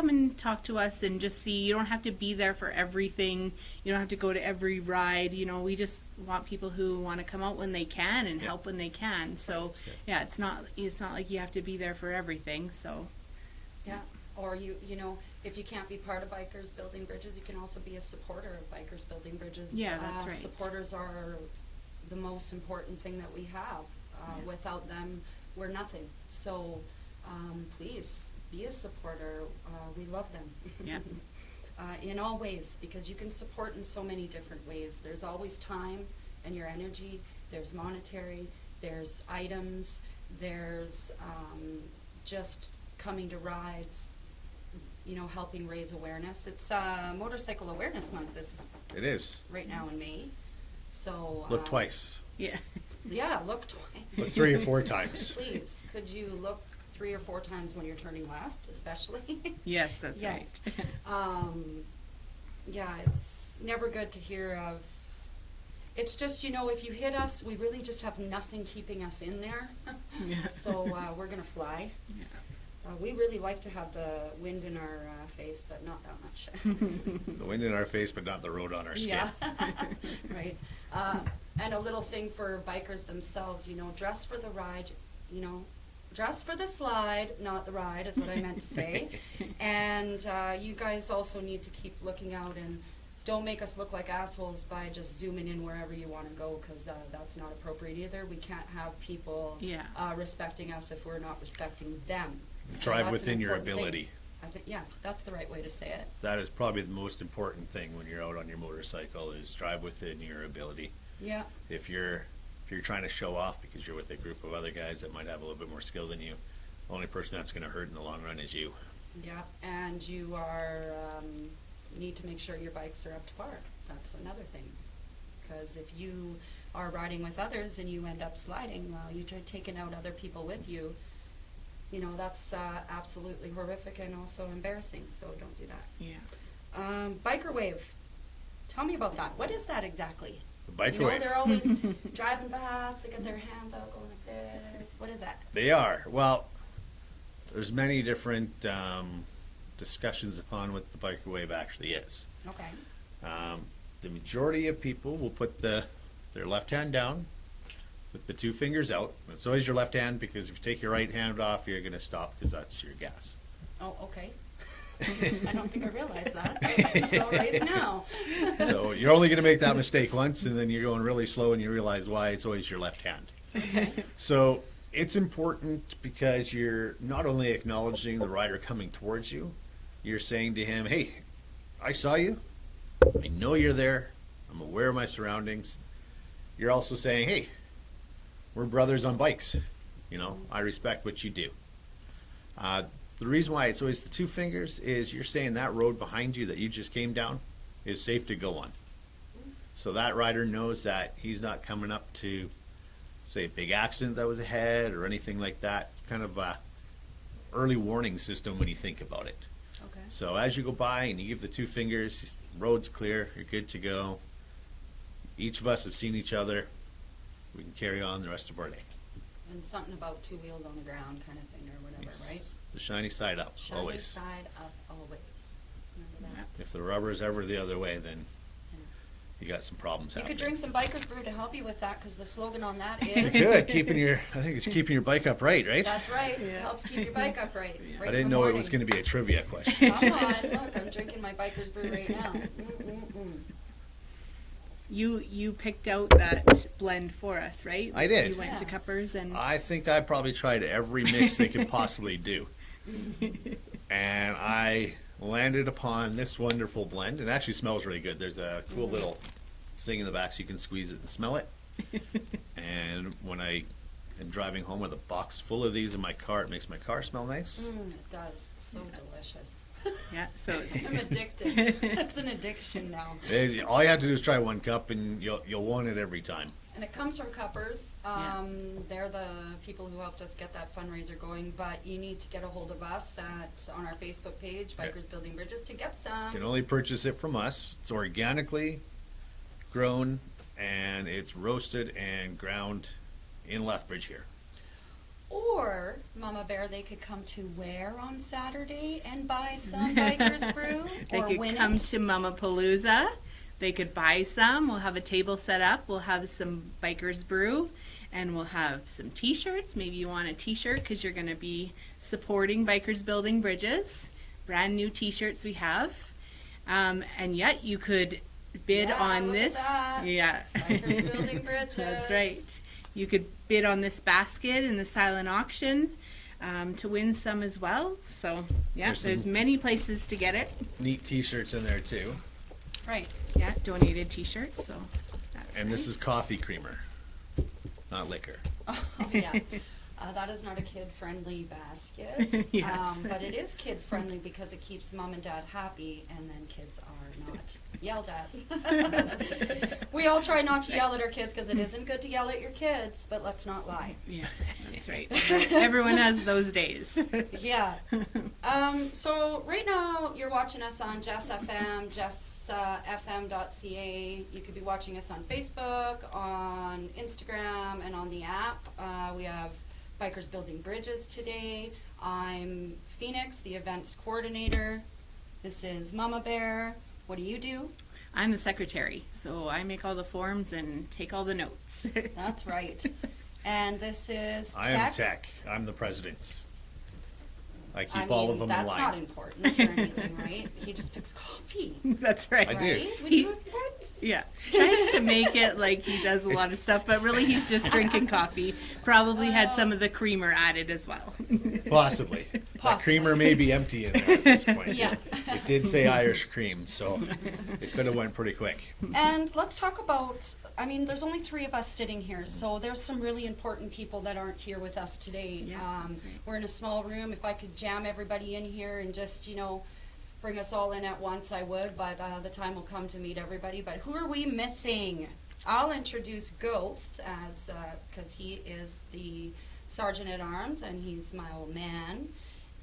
[SPEAKER 2] and talk to us and just see. You don't have to be there for everything. You don't have to go to every ride. We just want people who want to come out when they can and help when they can. So yeah, it's not like you have to be there for everything. So
[SPEAKER 1] Yeah, or if you can't be part of Bikers Building Bridges, you can also be a supporter of Bikers Building Bridges.
[SPEAKER 2] Yeah, that's right.
[SPEAKER 1] Supporters are the most important thing that we have. Without them, we're nothing. So please be a supporter. We love them.
[SPEAKER 2] Yeah.
[SPEAKER 1] In all ways, because you can support in so many different ways. There's always time and your energy. There's monetary. there's items, there's just coming to rides, you know, helping raise awareness. It's Motorcycle Awareness Month this
[SPEAKER 3] It is.
[SPEAKER 1] right now in May. So
[SPEAKER 3] Look twice.
[SPEAKER 2] Yeah.
[SPEAKER 1] Yeah, look twice.
[SPEAKER 3] Look 3 or 4 times.
[SPEAKER 1] Please, could you look 3 or 4 times when you're turning left, especially?
[SPEAKER 2] Yes, that's
[SPEAKER 1] Yes.
[SPEAKER 2] right.
[SPEAKER 1] Yeah, it's never good to hear of. It's just, you know, if you hit us, we really just have nothing keeping us in there.
[SPEAKER 2] Yeah.
[SPEAKER 1] So we're going to fly.
[SPEAKER 2] Yeah.
[SPEAKER 1] We really like to have the wind in our face, but not that much.
[SPEAKER 3] The wind in our face, but not the road on our skin.
[SPEAKER 1] Yeah, right. And a little thing for bikers themselves, you know, dress for the ride, you know, dress for the slide, not the ride, is what I meant to say. And you guys also need to keep looking out and don't make us look like assholes by just zooming in wherever you want to go, because that's not appropriate either. We can't have people
[SPEAKER 2] Yeah.
[SPEAKER 1] Respecting us if we're not respecting them. So
[SPEAKER 3] Drive
[SPEAKER 1] that's an
[SPEAKER 3] within your
[SPEAKER 1] important thing.
[SPEAKER 3] ability.
[SPEAKER 1] I think, yeah, that's the right way to say it.
[SPEAKER 3] That is probably the most important thing when you're out on your motorcycle is drive within your ability.
[SPEAKER 1] Yeah.
[SPEAKER 3] If you're trying to show off because you're with a group of other guys that might have a little bit more skill than you, the only person that's going to hurt in the long run is you.
[SPEAKER 1] Yeah, and you are need to make sure your bikes are up to par. That's another thing, because if you are riding with others and you end up sliding, well, you're taking out other people with you. You know, that's absolutely horrific and also embarrassing. So don't do that.
[SPEAKER 2] Yeah.
[SPEAKER 1] Biker wave. Tell me about that. What is that exactly?
[SPEAKER 3] The biker
[SPEAKER 1] You know,
[SPEAKER 3] wave.
[SPEAKER 1] they're always driving past. They got their hands out going like this. What is that?
[SPEAKER 3] They are. Well, there's many different discussions upon what the biker wave actually is.
[SPEAKER 1] Okay.
[SPEAKER 3] The majority of people will put their left hand down, with the 2 fingers out. It's always your left hand, because if you take your right hand off, you're going to stop because that's your gas.
[SPEAKER 1] Oh, okay. I don't think I realized that. It's all right now.
[SPEAKER 3] So you're only going to make that mistake once, and then you're going really slow and you realize why it's always your left hand.
[SPEAKER 1] Okay.
[SPEAKER 3] So it's important because you're not only acknowledging the rider coming towards you, you're saying to him, hey, I saw you. I know you're there. I'm aware of my surroundings. You're also saying, hey, we're brothers on bikes. You know, I respect what you do. The reason why it's always the 2 fingers is you're saying that road behind you that you just came down is safe to go on. So that rider knows that he's not coming up to, say, a big accident that was ahead or anything like that. It's kind of a early warning system when you think about it.
[SPEAKER 1] Okay.
[SPEAKER 3] So as you go by and you give the 2 fingers, road's clear, you're good to go. Each of us have seen each other. We can carry on the rest of our day.
[SPEAKER 1] And something about 2 wheels on the ground kind of thing or whatever,
[SPEAKER 3] Yes.
[SPEAKER 1] right?
[SPEAKER 3] The shiny side up,
[SPEAKER 1] Shiny
[SPEAKER 3] always.
[SPEAKER 1] side up always. Remember that?
[SPEAKER 3] If the rubber is ever the other way, then you got some problems
[SPEAKER 1] You
[SPEAKER 3] happening.
[SPEAKER 1] could drink some Biker's Brew to help you with that, because the slogan on that
[SPEAKER 3] You
[SPEAKER 1] is...
[SPEAKER 3] could. I think it's keeping your bike upright, right?
[SPEAKER 1] That's right.
[SPEAKER 2] Yeah.
[SPEAKER 1] Helps keep your bike upright.
[SPEAKER 2] Yeah.
[SPEAKER 1] Right
[SPEAKER 3] I didn't
[SPEAKER 1] in the
[SPEAKER 3] know it
[SPEAKER 1] morning.
[SPEAKER 3] was going to be a trivia question.
[SPEAKER 1] Come on, look, I'm drinking my Biker's Brew right now. Mm-mm-mm.
[SPEAKER 2] You picked out that blend for us, right?
[SPEAKER 3] I did.
[SPEAKER 2] You went to
[SPEAKER 1] Yeah.
[SPEAKER 2] Cuppers and
[SPEAKER 3] I think I probably tried every mix they could possibly do. And I landed upon this wonderful blend. It actually smells really good. There's a cool little thing in the back so you can squeeze it and smell it. And when I am driving home with a box full of these in my car, it makes my car smell nice.
[SPEAKER 1] It does. It's so delicious.
[SPEAKER 2] yeah, so
[SPEAKER 1] I'm addicted. It's an addiction now.
[SPEAKER 3] All you have to do is try 1 cup and you'll want it every time.
[SPEAKER 1] And it comes from Cuppers.
[SPEAKER 2] Yeah.
[SPEAKER 1] They're the people who helped us get that fundraiser going, but you need to get a hold of us on our Facebook page,
[SPEAKER 3] Yeah.
[SPEAKER 1] Bikers Building Bridges, to get
[SPEAKER 3] You
[SPEAKER 1] some.
[SPEAKER 3] can only purchase it from us. It's organically grown and it's roasted and ground in Lethbridge here.
[SPEAKER 1] Or, Mama Bear, they could come to where on Saturday and buy some Bikers Brew?
[SPEAKER 2] they
[SPEAKER 1] or
[SPEAKER 2] could
[SPEAKER 1] win
[SPEAKER 2] come
[SPEAKER 1] it?
[SPEAKER 2] to Mama Palooza. They could buy some. We'll have a table set up. We'll have some Bikers Brew, and we'll have some T-shirts. Maybe you want a T-shirt because you're going to be supporting Bikers Building Bridges. Brand new T-shirts we have, and yet you could bid
[SPEAKER 1] Yeah,
[SPEAKER 2] on
[SPEAKER 1] look at
[SPEAKER 2] this.
[SPEAKER 1] that.
[SPEAKER 2] Yeah,
[SPEAKER 1] Bikers Building Bridges.
[SPEAKER 2] That's right. You could bid on this basket in the silent auction to win some as well. So yeah,
[SPEAKER 3] There's some-
[SPEAKER 2] many places to get it.
[SPEAKER 3] Neat t-shirts in there too.
[SPEAKER 1] Right.
[SPEAKER 2] Yeah, donated T-shirts. So that's
[SPEAKER 3] And this
[SPEAKER 2] nice.
[SPEAKER 3] is coffee creamer, not liquor.
[SPEAKER 1] Oh, yeah. That is not a kid-friendly basket.
[SPEAKER 2] Yes.
[SPEAKER 1] But it is kid-friendly because it keeps mom and dad happy, and then kids are not yelled at. We all try not to yell at our kids because it isn't good to yell at your kids, but let's not lie.
[SPEAKER 2] Yeah, that's right. Everyone has those days.
[SPEAKER 1] Yeah. So right now you're watching us on Jess FM, jessfm.ca. You could be watching us on Facebook, on Instagram, and on the app. We have Bikers Building Bridges today. I'm Phoenix, the events coordinator. This is Mama Bear. What do you do?
[SPEAKER 2] I'm the secretary, so I make all the forms and take all the notes.
[SPEAKER 1] That's right. And this is Tech.
[SPEAKER 3] I am Tech. I'm the president. I keep
[SPEAKER 1] I
[SPEAKER 3] all
[SPEAKER 1] mean,
[SPEAKER 3] of them
[SPEAKER 1] that's
[SPEAKER 3] in line.
[SPEAKER 1] not important or anything, right? He just picks coffee.
[SPEAKER 2] That's right.
[SPEAKER 3] I do.
[SPEAKER 1] Right?
[SPEAKER 2] He-
[SPEAKER 1] What?
[SPEAKER 2] Yeah, tries to make it like he does a lot of stuff, but really he's just drinking coffee. Probably had some of the creamer added as well.
[SPEAKER 3] Possibly. That
[SPEAKER 1] Possibly.
[SPEAKER 3] creamer may be empty in there at this point.
[SPEAKER 1] Yeah.
[SPEAKER 3] It did say Irish cream, so it could have went pretty quick.
[SPEAKER 1] And let's talk about, I mean, there's only 3 of us sitting here, so there's some really important people that aren't here with us today.
[SPEAKER 2] Yeah, that's right.
[SPEAKER 1] We're in a small room. If I could jam everybody in here and just, bring us all in at once, I would, but the time will come to meet everybody. But who are we missing? I'll introduce Ghost as, because he is the Sergeant at Arms and he's my old man,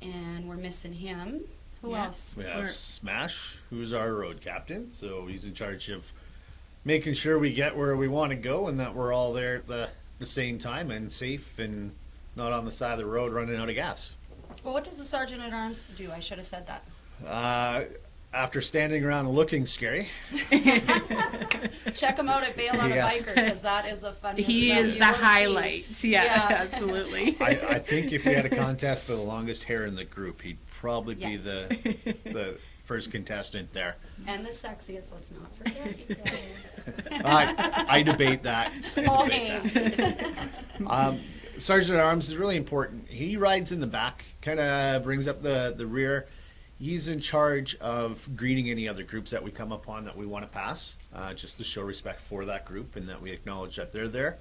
[SPEAKER 1] and we're missing him. Who
[SPEAKER 2] Yeah.
[SPEAKER 1] else?
[SPEAKER 3] We have
[SPEAKER 2] We're-
[SPEAKER 3] Smash, who's our road captain, so he's in charge of making sure we get where we want to go and that we're all there at the same time and safe and not on the side of the road running out of gas.
[SPEAKER 1] Well, what does the Sergeant at Arms do? I should have said that.
[SPEAKER 3] After standing around and looking scary,
[SPEAKER 1] Check him out at Bail on
[SPEAKER 3] Yeah.
[SPEAKER 1] a Biker, because that is the funniest
[SPEAKER 2] He
[SPEAKER 1] stuff
[SPEAKER 2] is
[SPEAKER 1] you
[SPEAKER 2] the
[SPEAKER 1] will see.
[SPEAKER 2] highlight. Yeah,
[SPEAKER 1] Yeah.
[SPEAKER 2] absolutely.
[SPEAKER 3] I think if we had a contest for the longest hair in the group, he'd probably be
[SPEAKER 1] Yes.
[SPEAKER 3] the first contestant there.
[SPEAKER 1] And the sexiest, let's not forget.
[SPEAKER 3] I debate that.
[SPEAKER 1] Oh,
[SPEAKER 3] I debate that. Sergeant at Arms is really important. He rides in the back, kind of brings up the rear. He's in charge of greeting any other groups that we come upon that we want to pass, just to show respect for that group and that we acknowledge that they're there.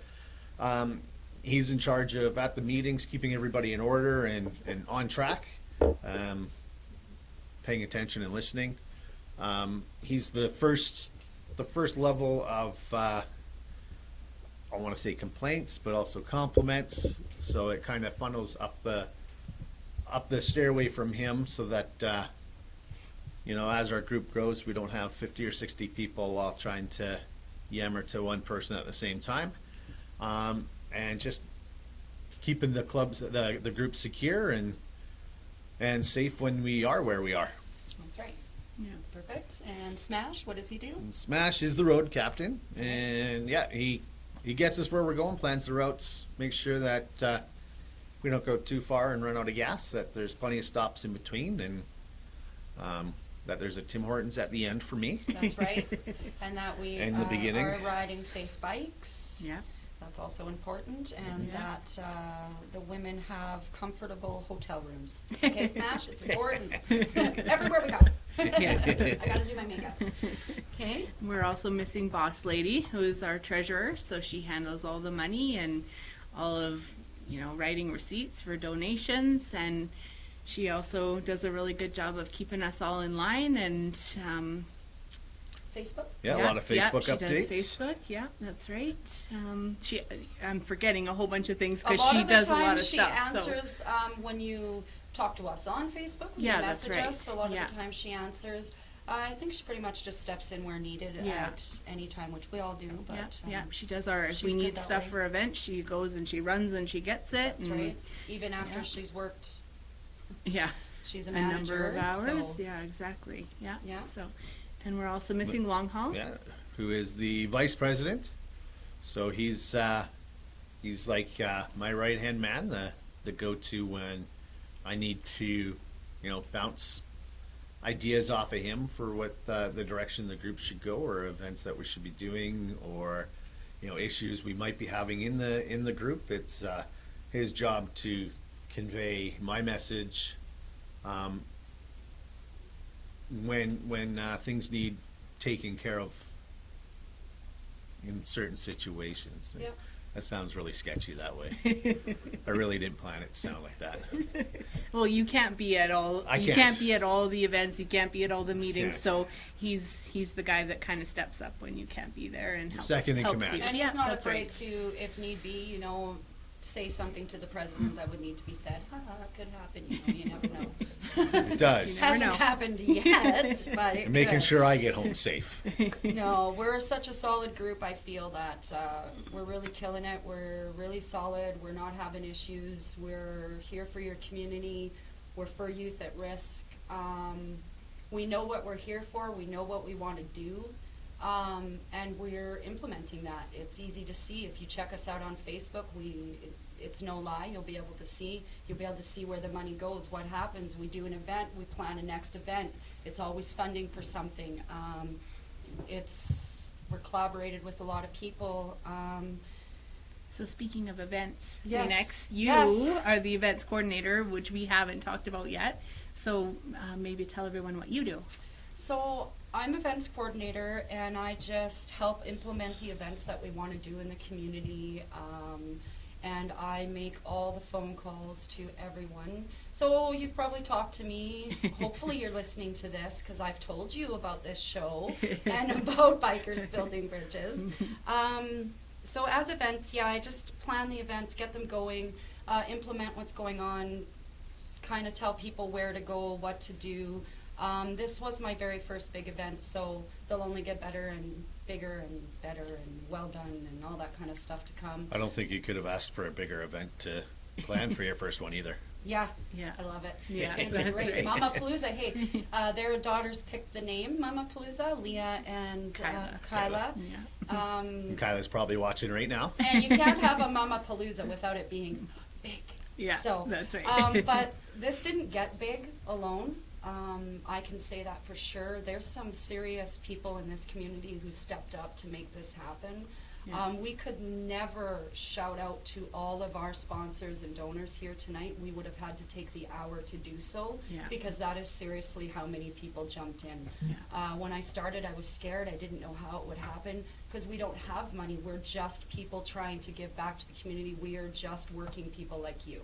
[SPEAKER 3] He's in charge of, at the meetings, keeping everybody in order and on track, paying attention and listening. He's the first level of, I want to say complaints, but also compliments. So it kind of funnels up the stairway from him, so that as our group grows, we don't have 50 or 60 people all trying to yammer to one person at the same time, and just keeping the group secure and safe when we are where we are.
[SPEAKER 1] That's right.
[SPEAKER 2] Yeah.
[SPEAKER 1] That's perfect. And Smash, what does he do?
[SPEAKER 3] And Smash is the road captain, and yeah, he gets us where we're going, plans the routes, makes sure that we don't go too far and run out of gas, that there's plenty of stops in between, and that there's a Tim Hortons at the end for me.
[SPEAKER 1] That's right. And that we
[SPEAKER 3] In the beginning.
[SPEAKER 1] are riding safe bikes.
[SPEAKER 2] Yeah.
[SPEAKER 1] That's also important. And
[SPEAKER 2] Yeah.
[SPEAKER 1] that the women have comfortable hotel rooms. Okay, Smash, it's important. Everywhere we go.
[SPEAKER 2] Yeah.
[SPEAKER 1] I gotta do my makeup. Okay.
[SPEAKER 2] We're also missing Boss Lady, who's our treasurer, so she handles all the money and all of, writing receipts for donations, and she also does a really good job of keeping us all in line and
[SPEAKER 1] Facebook?
[SPEAKER 3] Yeah, a lot of Facebook
[SPEAKER 2] she
[SPEAKER 3] updates.
[SPEAKER 2] does Facebook, yeah, that's right. I'm forgetting a whole bunch of things
[SPEAKER 1] A
[SPEAKER 2] because
[SPEAKER 1] lot
[SPEAKER 2] she
[SPEAKER 1] of the
[SPEAKER 2] does a
[SPEAKER 1] time
[SPEAKER 2] lot of
[SPEAKER 1] she
[SPEAKER 2] stuff.
[SPEAKER 1] answers when you talk to us on Facebook, when
[SPEAKER 2] Yeah,
[SPEAKER 1] you
[SPEAKER 2] that's
[SPEAKER 1] message us.
[SPEAKER 2] right.
[SPEAKER 1] A lot
[SPEAKER 2] Yeah.
[SPEAKER 1] of the time she answers. I think she pretty much just steps in where needed
[SPEAKER 2] Yeah.
[SPEAKER 1] at any time, which we all do. But
[SPEAKER 2] Yeah, she does our, if we
[SPEAKER 1] she's good
[SPEAKER 2] need
[SPEAKER 1] that
[SPEAKER 2] stuff
[SPEAKER 1] way.
[SPEAKER 2] for events, she goes and she runs and she gets it.
[SPEAKER 1] that's
[SPEAKER 2] and,
[SPEAKER 1] right. Even after
[SPEAKER 2] yeah.
[SPEAKER 1] she's worked,
[SPEAKER 2] Yeah,
[SPEAKER 1] she's a
[SPEAKER 2] a
[SPEAKER 1] manager.
[SPEAKER 2] number of hours.
[SPEAKER 1] So
[SPEAKER 2] Yeah, exactly. Yeah.
[SPEAKER 1] Yeah.
[SPEAKER 2] So, and we're also missing Long Haul.
[SPEAKER 3] Yeah, who is the vice president. So he's like my right hand man, the go to when I need to, bounce ideas off of him for what the direction the group should go, or events that we should be doing, or issues we might be having in the group. It's his job to convey my message when things need taken care of in certain situations.
[SPEAKER 1] Yep.
[SPEAKER 3] That sounds really sketchy that way. I really didn't plan it to sound like that.
[SPEAKER 2] Well, you can't be at all. You
[SPEAKER 3] can't.
[SPEAKER 2] can't be at all the events. You can't be at all the meetings.
[SPEAKER 3] Can't.
[SPEAKER 2] So he's the guy that kind of steps up when you can't be there and helps.
[SPEAKER 3] Second in
[SPEAKER 2] helps
[SPEAKER 3] command.
[SPEAKER 2] you.
[SPEAKER 1] And
[SPEAKER 2] Yeah,
[SPEAKER 1] he's not
[SPEAKER 2] that's
[SPEAKER 1] afraid
[SPEAKER 2] right.
[SPEAKER 1] to, if need be, you know, say something to the president that would need to be said. Could happen, you know, you never know.
[SPEAKER 3] It does.
[SPEAKER 2] You never
[SPEAKER 1] Hasn't
[SPEAKER 2] know.
[SPEAKER 1] happened yet, but it
[SPEAKER 3] And making
[SPEAKER 1] could.
[SPEAKER 3] sure I get home safe.
[SPEAKER 1] No, we're such a solid group. I feel that we're really killing it. We're really solid. We're not having issues. We're here for your community. We're for youth at risk. We know what we're here for. We know what we want to do. And we're implementing that. It's easy to see. If you check us out on Facebook, it's no lie. You'll be able to see. You'll be able to see where the money goes, what happens. We do an event. We plan a next event. It's always funding for something. We're collaborated with a lot of people.
[SPEAKER 2] So speaking of events,
[SPEAKER 1] Yes.
[SPEAKER 2] Phoenix, you
[SPEAKER 1] Yes.
[SPEAKER 2] are the events coordinator, which we haven't talked about yet. So maybe tell everyone what you do.
[SPEAKER 1] So I'm events coordinator, and I just help implement the events that we want to do in the community. And I make all the phone calls to everyone. So you've probably talked to me. Hopefully you're listening to this because I've told you about this show and about Bikers Building Bridges. So as events, yeah, I just plan the events, get them going, implement what's going on, kind of tell people where to go, what to do. This was my very first big event, so they'll only get better and bigger and better and well done and all that kind of stuff to come.
[SPEAKER 3] I don't think you could have asked for a bigger event to plan for your first one either.
[SPEAKER 1] Yeah,
[SPEAKER 2] Yeah.
[SPEAKER 1] I love it.
[SPEAKER 2] Yeah,
[SPEAKER 1] It's gonna be
[SPEAKER 2] that's
[SPEAKER 1] great.
[SPEAKER 2] right.
[SPEAKER 1] Mama Palooza, hey, their daughters picked the name Mama Palooza, Leah and Kyla.
[SPEAKER 2] Yeah.
[SPEAKER 3] And Kyla's probably watching right now.
[SPEAKER 1] And you can't have a Mama Palooza without it being big.
[SPEAKER 2] Yeah,
[SPEAKER 1] So,
[SPEAKER 2] that's right.
[SPEAKER 1] but this didn't get big alone. I can say that for sure. There's some serious people in this community who stepped up to make this happen.
[SPEAKER 2] Yeah.
[SPEAKER 1] We could never shout out to all of our sponsors and donors here tonight. We would have had to take the hour to do so
[SPEAKER 2] Yeah.
[SPEAKER 1] because that is seriously how many people jumped in.
[SPEAKER 2] Yeah.
[SPEAKER 1] When I started, I was scared. I didn't know how it would happen because we don't have money. We're just people trying to give back to the community. We are just working people like you.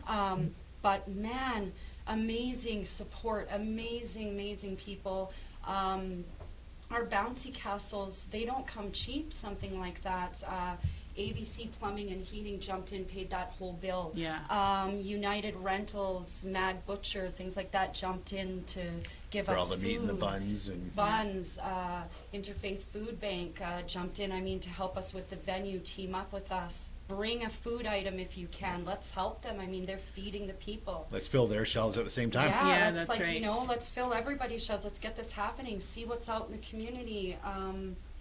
[SPEAKER 2] Yeah.
[SPEAKER 1] But man, amazing support, amazing people. Our bouncy castles, they don't come cheap, something like that. ABC Plumbing and Heating jumped in, paid that whole bill.
[SPEAKER 2] Yeah.
[SPEAKER 1] United Rentals, Mad Butcher, things like that jumped in to give
[SPEAKER 3] For
[SPEAKER 1] us
[SPEAKER 3] all the
[SPEAKER 1] food.
[SPEAKER 3] meat and the buns.
[SPEAKER 1] Buns, Interfaith Food Bank jumped in, to help us with the venue, team up with us. Bring a food item if you can. Let's help them. They're feeding the people.
[SPEAKER 3] Let's fill their shelves at the same time.
[SPEAKER 2] Yeah,
[SPEAKER 1] let's
[SPEAKER 2] that's right.
[SPEAKER 1] let's fill everybody's shelves. Let's get this happening. See what's out in the community.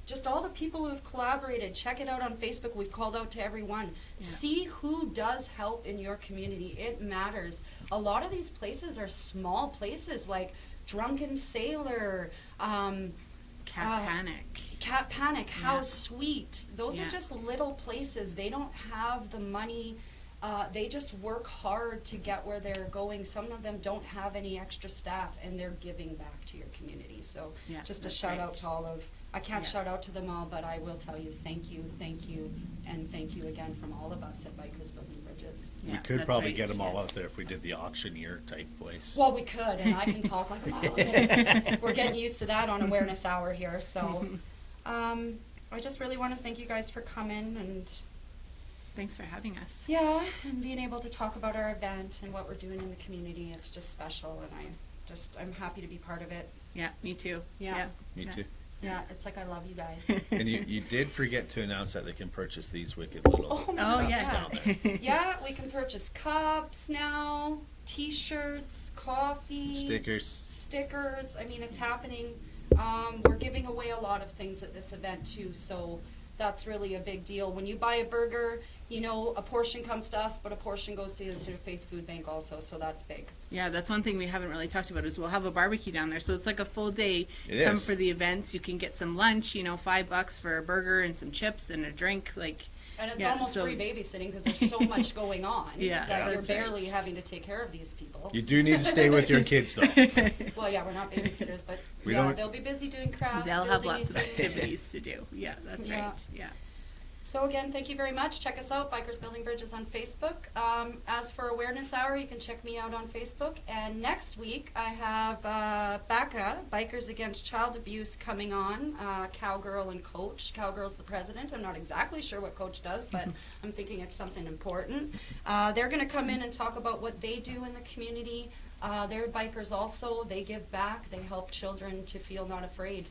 [SPEAKER 1] Just all the people who have collaborated. Check it out on Facebook. We've called out to everyone.
[SPEAKER 2] Yeah.
[SPEAKER 1] See who does help in your community. It matters. A lot of these places are small places like Drunken Sailor, Cat Panic, House Sweet. Those
[SPEAKER 2] Yeah.
[SPEAKER 1] are just little places. They don't have the money. They just work hard to get where they're going. Some of them don't have any extra staff, and they're giving back to your community. So
[SPEAKER 2] Yeah,
[SPEAKER 1] just a
[SPEAKER 2] that's
[SPEAKER 1] shout
[SPEAKER 2] right.
[SPEAKER 1] out to all of, I can't
[SPEAKER 2] Yeah.
[SPEAKER 1] shout out to them all, but I will tell you thank you, and thank you again from all of us at Bikers Building Bridges.
[SPEAKER 3] We
[SPEAKER 2] Yeah,
[SPEAKER 3] could
[SPEAKER 2] that's
[SPEAKER 3] probably
[SPEAKER 2] right.
[SPEAKER 3] get them all
[SPEAKER 1] Yes.
[SPEAKER 3] out there if we did the auctioneer type voice.
[SPEAKER 1] Well, we could, and I can talk like a mile a minute. We're getting used to that on Awareness Hour here, so I just really want to thank you guys for coming and
[SPEAKER 2] Thanks for having us.
[SPEAKER 1] and being able to talk about our event and what we're doing in the community. It's just special, and I'm happy to be part of it.
[SPEAKER 2] Yeah, me too.
[SPEAKER 1] Yeah.
[SPEAKER 3] Me too.
[SPEAKER 1] Yeah, it's like I love you guys.
[SPEAKER 3] And you did forget to announce that they can purchase these wicked little
[SPEAKER 1] Oh, my
[SPEAKER 2] Oh,
[SPEAKER 1] God.
[SPEAKER 2] yes.
[SPEAKER 3] down there.
[SPEAKER 1] Yeah, we can purchase cups now, T-shirts, coffee,
[SPEAKER 3] Stickers.
[SPEAKER 1] stickers. It's happening. We're giving away a lot of things at this event too, so that's really a big deal. When you buy a burger, a portion comes to us, but a portion goes to the Faith Food Bank also, so that's big.
[SPEAKER 2] Yeah, that's one thing we haven't really talked about is we'll have a barbecue down there. So it's like a full day.
[SPEAKER 3] It
[SPEAKER 2] Come
[SPEAKER 3] is.
[SPEAKER 2] for the events. You can get some lunch, $5 for a burger and some chips and a drink.
[SPEAKER 1] And it's
[SPEAKER 2] Yeah,
[SPEAKER 1] almost
[SPEAKER 2] so-
[SPEAKER 1] free babysitting because there's so much going on
[SPEAKER 2] Yeah,
[SPEAKER 1] that you're
[SPEAKER 2] that's
[SPEAKER 1] barely
[SPEAKER 2] right.
[SPEAKER 1] having to take care of these people.
[SPEAKER 3] You do need to stay with your kids, though.
[SPEAKER 1] Well, yeah, we're not babysitters, but
[SPEAKER 3] We don't-
[SPEAKER 1] they'll be busy doing crafts.
[SPEAKER 2] They'll have
[SPEAKER 1] building
[SPEAKER 2] lots of
[SPEAKER 1] things.
[SPEAKER 2] activities to do. Yeah, that's
[SPEAKER 1] Yeah.
[SPEAKER 2] right. Yeah.
[SPEAKER 1] So again, thank you very much. Check us out, Bikers Building Bridges on Facebook. As for Awareness Hour, you can check me out on Facebook. And next week, I have BACA, Bikers Against Child Abuse, coming on, Cowgirl and Coach. Cowgirl's the president. I'm not exactly sure what Coach does, but I'm thinking it's something important. They're going to come in and talk about what they do in the community. They're bikers also. They give back. They help children to feel not afraid.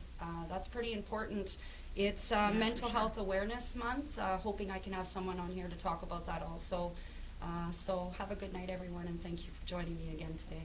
[SPEAKER 1] That's pretty important. It's Mental Health Awareness Month, hoping I can have someone on here to talk about that also. So have a good night, everyone, and thank you for joining me again today.